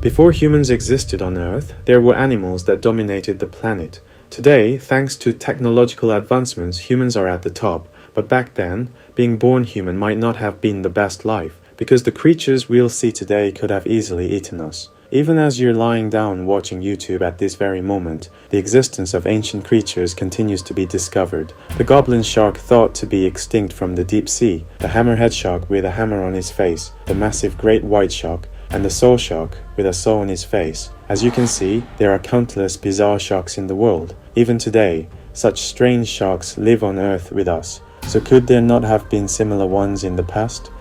Before humans existed on Earth, there were animals that dominated the planet. Today, thanks to technological advancements, humans are at the top. But back then, being born human might not have been the best life, because the creatures we'll see today could have easily eaten us. Even as you're lying down watching YouTube at this very moment, the existence of ancient creatures continues to be discovered. The goblin shark thought to be extinct from the deep sea, the hammerhead shark with a hammer on his face, the massive great white shark, and the saw shark with a saw on his face. As you can see, there are countless bizarre sharks in the world. Even today, such strange sharks live on Earth with us. So could there not have been similar ones in the past?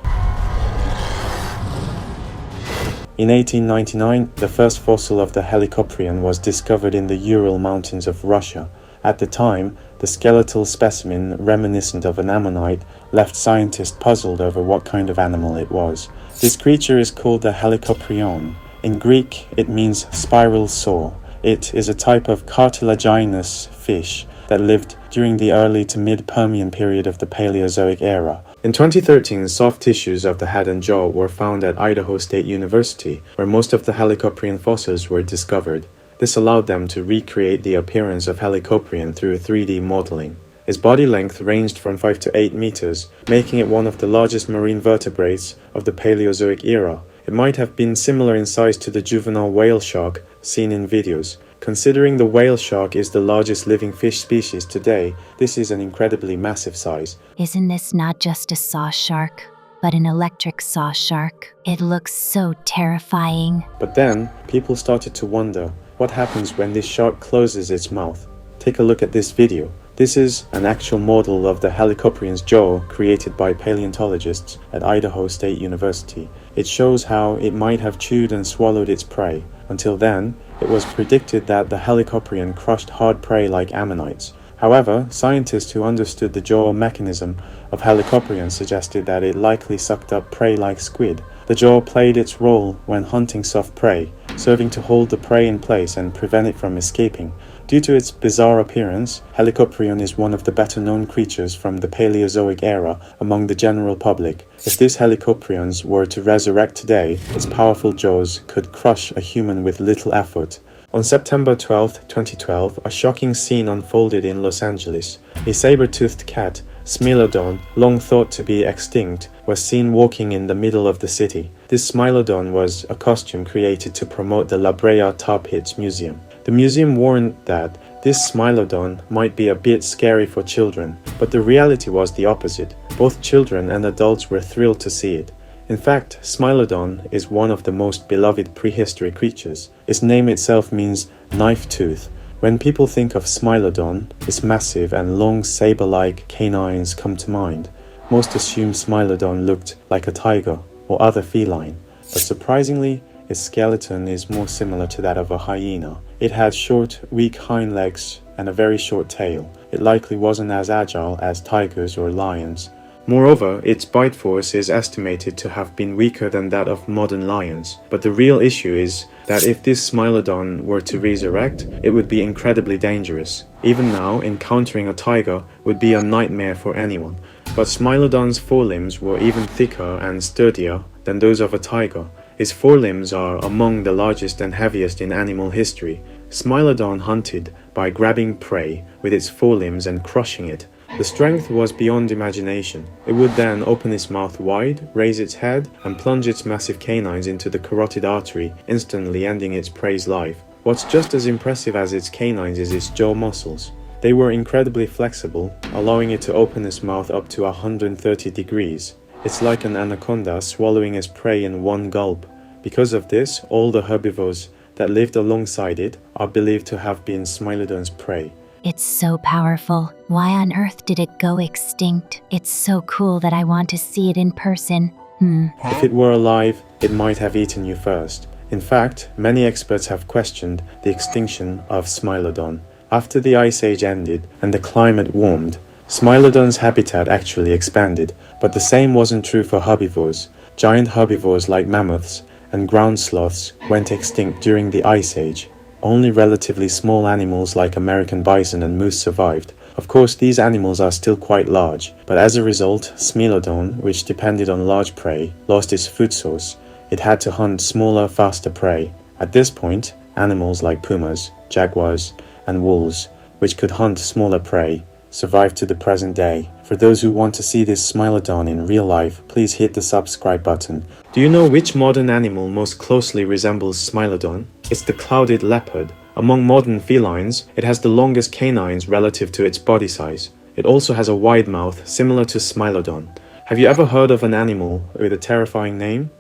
In 1899, the first fossil of the Helicoprion was discovered in the Ural Mountains of Russia. At the time, the skeletal specimen, reminiscent of an ammonite, left scientists puzzled over what kind of animal it was. This creature is called the Helicoprion. In Greek, it means spiral saw. It is a type of cartilaginous fish that lived during the early to mid-Permian period of the Paleozoic era. In 2013, soft tissues of the head and jaw were found at Idaho State University, where most of the Helicoprion fossils were discovered. This allowed them to recreate the appearance of Helicoprion through 3D modeling. Its body length ranged from 5 to 8 meters, making it one of the largest marine vertebrates of the Paleozoic era. It might have been similar in size to the juvenile whale shark seen in videos. Considering the whale shark is the largest living fish species today, this is an incredibly massive size. Isn't this not just a saw shark, but an electric saw shark? It looks so terrifying. But then, people started to wonder, what happens when this shark closes its mouth? Take a look at this video. This is an actual model of the Helicoprion's jaw created by paleontologists at Idaho State University. It shows how it might have chewed and swallowed its prey. Until then, it was predicted that the Helicoprion crushed hard prey like ammonites. However, scientists who understood the jaw mechanism of Helicoprion suggested that it likely sucked up prey like squid. The jaw played its role when hunting soft prey, serving to hold the prey in place and prevent it from escaping. Due to its bizarre appearance, Helicoprion is one of the better-known creatures from the Paleozoic era among the general public. If these Helicoprions were to resurrect today, its powerful jaws could crush a human with little effort. On September 12, 2012, a shocking scene unfolded in Los Angeles. A saber-toothed cat, Smilodon, long thought to be extinct, was seen walking in the middle of the city. This Smilodon was a costume created to promote the La Brea Tar Pits Museum. The museum warned that this Smilodon might be a bit scary for children, but the reality was the opposite. Both children and adults were thrilled to see it. In fact, Smilodon is one of the most beloved prehistoric creatures. Its name itself means knife tooth. When people think of Smilodon, its massive and long saber-like canines come to mind. Most assume Smilodon looked like a tiger or other feline, but surprisingly, its skeleton is more similar to that of a hyena. It had short, weak hind legs and a very short tail. It likely wasn't as agile as tigers or lions. Moreover, its bite force is estimated to have been weaker than that of modern lions. But the real issue is that if this Smilodon were to resurrect, it would be incredibly dangerous. Even now, encountering a tiger would be a nightmare for anyone. But Smilodon's forelimbs were even thicker and sturdier than those of a tiger. Its forelimbs are among the largest and heaviest in animal history. Smilodon hunted by grabbing prey with its forelimbs and crushing it. The strength was beyond imagination. It would then open its mouth wide, raise its head, and plunge its massive canines into the carotid artery, instantly ending its prey's life. What's just as impressive as its canines is its jaw muscles. They were incredibly flexible, allowing it to open its mouth up to 130 degrees. It's like an anaconda swallowing its prey in one gulp. Because of this, all the herbivores that lived alongside it are believed to have been Smilodon's prey. It's so powerful. Why on earth did it go extinct? It's so cool that I want to see it in person. If it were alive, it might have eaten you first. In fact, many experts have questioned the extinction of Smilodon. After the Ice Age ended and the climate warmed, Smilodon's habitat actually expanded, but the same wasn't true for herbivores. Giant herbivores like mammoths and ground sloths went extinct during the Ice Age. Only relatively small animals like American bison and moose survived. Of course, these animals are still quite large, but as a result, Smilodon, which depended on large prey, lost its food source. It had to hunt smaller, faster prey. At this point, animals like pumas, jaguars, and wolves, which could hunt smaller prey, survive to the present day. For those who want to see this Smilodon in real life, please hit the subscribe button. Do you know which modern animal most closely resembles Smilodon? It's the clouded leopard. Among modern felines, it has the longest canines relative to its body size. It also has a wide mouth, similar to Smilodon. Have you ever heard of an animal with a terrifying name?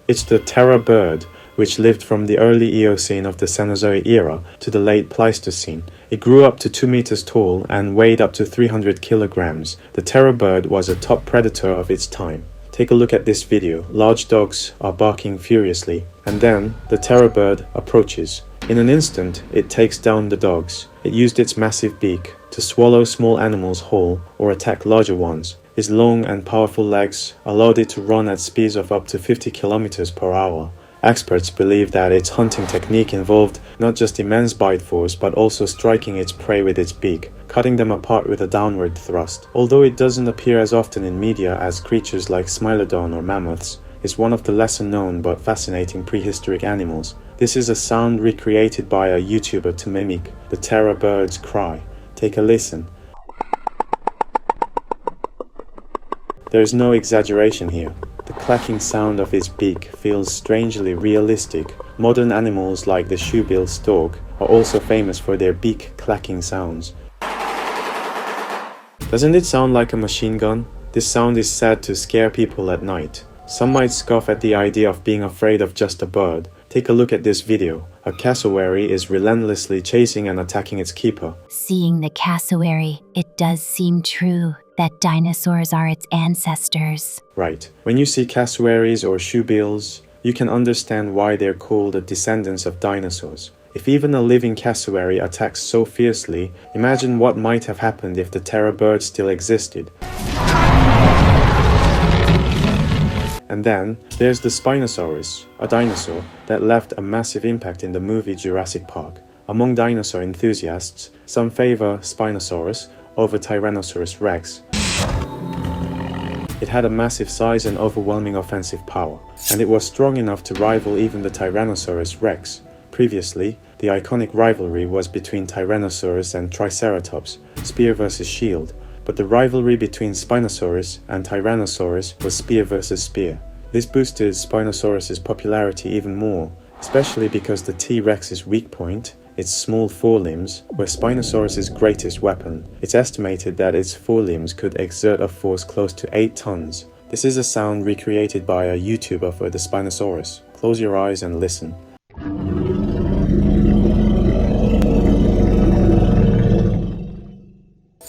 It's the terror bird, which lived from the early Eocene of the Cenozoic era to the late Pleistocene. It grew up to 2 meters tall and weighed up to 300 kilograms. The terror bird was a top predator of its time. Take a look at this video. Large dogs are barking furiously, and then the terror bird approaches. In an instant, it takes down the dogs. It used its massive beak to swallow small animals whole or attack larger ones. Its long and powerful legs allowed it to run at speeds of up to 50 kilometers per hour. Experts believe that its hunting technique involved not just immense bite force but also striking its prey with its beak, cutting them apart with a downward thrust. Although it doesn't appear as often in media as creatures like Smilodon or mammoths, it's one of the lesser known but fascinating prehistoric animals. This is a sound recreated by a YouTuber to mimic the terror bird's cry. Take a listen. There is no exaggeration here. The clacking sound of its beak feels strangely realistic. Modern animals like the shoebill stork are also famous for their beak clacking sounds. Doesn't it sound like a machine gun? This sound is said to scare people at night. Some might scoff at the idea of being afraid of just a bird. Take a look at this video. A cassowary is relentlessly chasing and attacking its keeper. Seeing the cassowary, it does seem true that dinosaurs are its ancestors. Right. When you see cassowaries or shoebills, you can understand why they're called the descendants of dinosaurs. If even a living cassowary attacks so fiercely, imagine what might have happened if the terror bird still existed. And then, there's the Spinosaurus, a dinosaur that left a massive impact in the movie Jurassic Park. Among dinosaur enthusiasts, some favor Spinosaurus over Tyrannosaurus rex. It had a massive size and overwhelming offensive power, and it was strong enough to rival even the Tyrannosaurus rex. Previously, the iconic rivalry was between Tyrannosaurus and Triceratops, spear versus shield, but the rivalry between Spinosaurus and Tyrannosaurus was spear versus spear. This boosted Spinosaurus's popularity even more, especially because the T-Rex's weak point, its small forelimbs, were Spinosaurus's greatest weapon. It's estimated that its forelimbs could exert a force close to 8 tons. This is a sound recreated by a YouTuber for the Spinosaurus. Close your eyes and listen.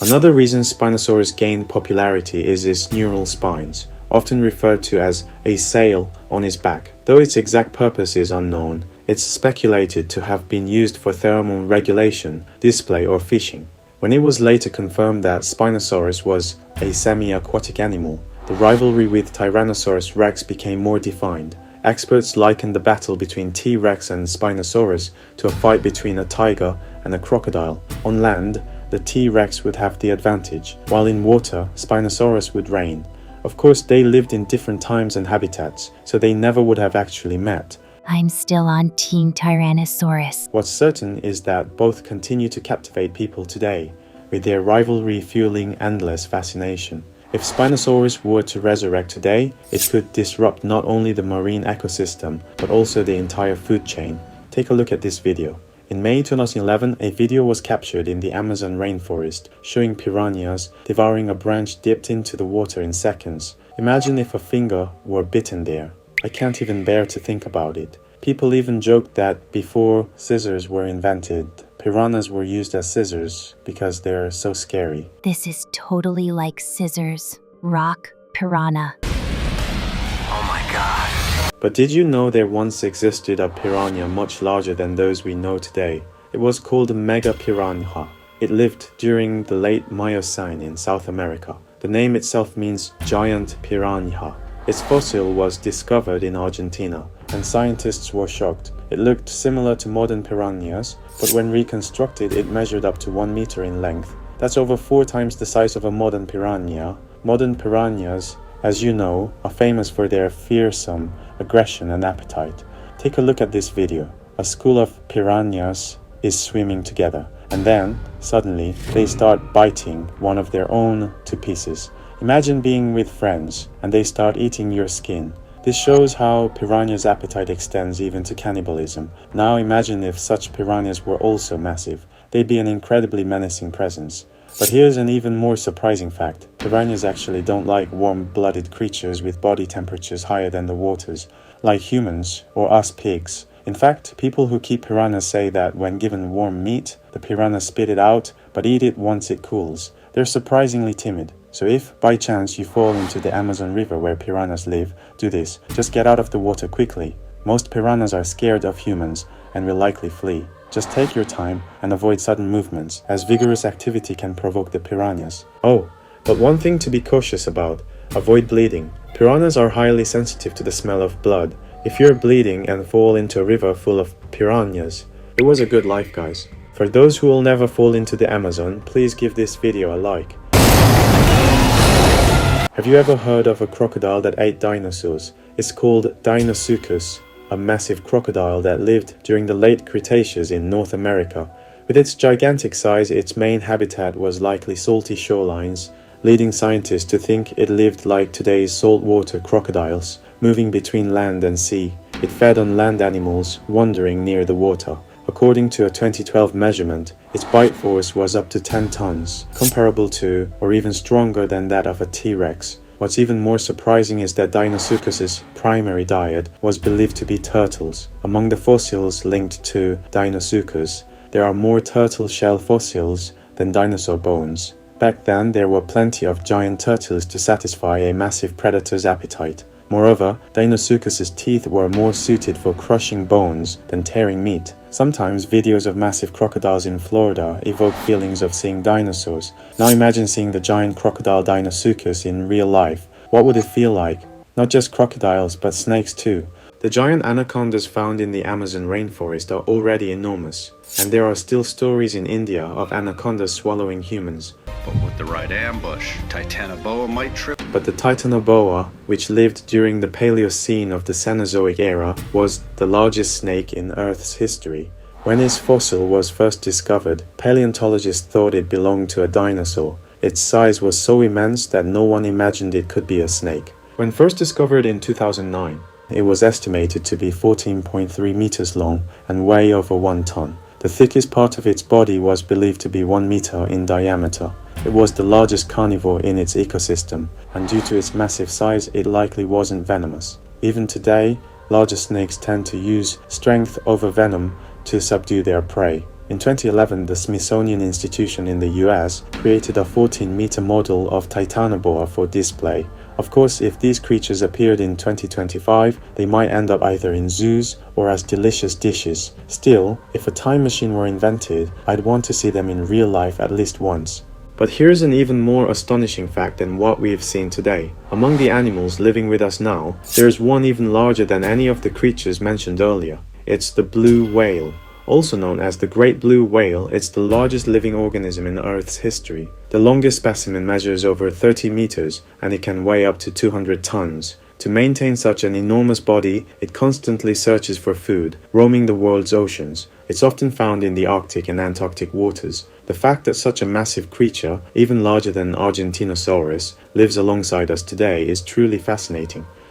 Another reason Spinosaurus gained popularity is its neural spines, often referred to as a sail on its back. Though its exact purpose is unknown, it's speculated to have been used for thermal regulation, display, or fishing. When it was later confirmed that Spinosaurus was a semi-aquatic animal, the rivalry with Tyrannosaurus rex became more defined. Experts likened the battle between T-Rex and Spinosaurus to a fight between a tiger and a crocodile. On land, the T-Rex would have the advantage, while in water, Spinosaurus would reign. Of course, they lived in different times and habitats, so they never would have actually met. I'm still on Team Tyrannosaurus. What's certain is that both continue to captivate people today, with their rivalry fueling endless fascination. If Spinosaurus were to resurrect today, it could disrupt not only the marine ecosystem, but also the entire food chain. Take a look at this video. In May 2011, a video was captured in the Amazon rainforest, showing piranhas devouring a branch dipped into the water in seconds. Imagine if a finger were bitten there. I can't even bear to think about it. People even joked that before scissors were invented, piranhas were used as scissors because they're so scary. This is totally like scissors. Rock, piranha. Oh my god. But did you know there once existed a piranha much larger than those we know today? It was called a mega piranha. It lived during the late Miocene in South America. The name itself means giant piranha. Its fossil was discovered in Argentina, and scientists were shocked. It looked similar to modern piranhas, but when reconstructed it measured up to 1 meter in length. That's over 4 times the size of a modern piranha. Modern piranhas as you know, are famous for their fearsome aggression and appetite. Take a look at this video. A school of piranhas is swimming together, and then, suddenly, they start biting one of their own to pieces. Imagine being with friends, and they start eating your skin. This shows how piranhas' appetite extends even to cannibalism. Now imagine if such piranhas were also massive. They'd be an incredibly menacing presence. But here's an even more surprising fact. Piranhas actually don't like warm-blooded creatures with body temperatures higher than the water's, like humans or us pigs. In fact, people who keep piranhas say that when given warm meat, the piranhas spit it out, but eat it once it cools. They're surprisingly timid. So if, by chance, you fall into the Amazon River where piranhas live, do this. Just get out of the water quickly. Most piranhas are scared of humans and will likely flee. Just take your time and avoid sudden movements, as vigorous activity can provoke the piranhas. Oh, but one thing to be cautious about. Avoid bleeding. Piranhas are highly sensitive to the smell of blood. If you're bleeding and fall into a river full of piranhas, it was a good life, guys. For those who will never fall into the Amazon, please give this video a like. Have you ever heard of a crocodile that ate dinosaurs? It's called Deinosuchus, a massive crocodile that lived during the late Cretaceous in North America. With its gigantic size, its main habitat was likely salty shorelines, leading scientists to think it lived like today's saltwater crocodiles, moving between land and sea. It fed on land animals, wandering near the water. According to a 2012 measurement, its bite force was up to 10 tons, comparable to, or even stronger than that of a T-Rex. What's even more surprising is that Deinosuchus's primary diet was believed to be turtles. Among the fossils linked to Deinosuchus, there are more turtle shell fossils than dinosaur bones. Back then, there were plenty of giant turtles to satisfy a massive predator's appetite. Moreover, Deinosuchus's teeth were more suited for crushing bones than tearing meat. Sometimes videos of massive crocodiles in Florida evoke feelings of seeing dinosaurs. Now imagine seeing the giant crocodile Deinosuchus in real life. What would it feel like? Not just crocodiles, but snakes too. The giant anacondas found in the Amazon rainforest are already enormous, and there are still stories in India of anacondas swallowing humans. But with the right ambush, Titanoboa might trip. But the Titanoboa, which lived during the Paleocene of the Cenozoic era, was the largest snake in Earth's history. When its fossil was first discovered, paleontologists thought it belonged to a dinosaur. Its size was so immense that no one imagined it could be a snake. When first discovered in 2009, it was estimated to be 14.3 meters long and weigh over 1 ton. The thickest part of its body was believed to be 1 meter in diameter. It was the largest carnivore in its ecosystem, and due to its massive size, it likely wasn't venomous. Even today, larger snakes tend to use strength over venom to subdue their prey. In 2011, the Smithsonian Institution in the US created a 14-meter model of Titanoboa for display. Of course, if these creatures appeared in 2025, they might end up either in zoos or as delicious dishes. Still, if a time machine were invented, I'd want to see them in real life at least once. But here's an even more astonishing fact than what we've seen today. Among the animals living with us now, there's one even larger than any of the creatures mentioned earlier. It's the blue whale. Also known as the great blue whale, it's the largest living organism in Earth's history. The longest specimen measures over 30 meters and it can weigh up to 200 tons. To maintain such an enormous body, it constantly searches for food, roaming the world's oceans. It's often found in the Arctic and Antarctic waters. The fact that such a massive creature, even larger than Argentinosaurus, lives alongside us today is truly fascinating.